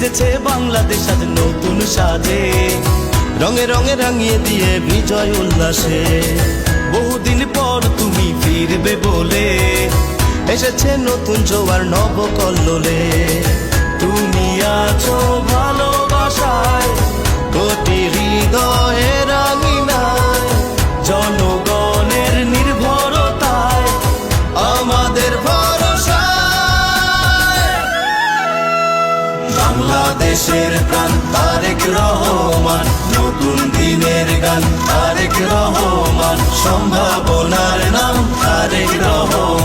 এসেছে বাংলাদেশ আজ নতুন সাজে, রঙে রঙে রাঙিয়ে দিয়ে বিজয় উল্লাসে। বহুদিন পর তুমি ফিরবে বলে এসেছে নতুন জোয়ার নবকল্লোলে। তুমি আছো ভালোবাসায় কোটি হৃদয়ে রাঙিনায়, জনগণের নির্ভরতায় আমাদের ভরসা। বাংলাদেশের প্রাণ তারেক রহমান, নতুন দিনের গান তারেক রহমান, সম্ভাবনার নাম তারেক রহমান।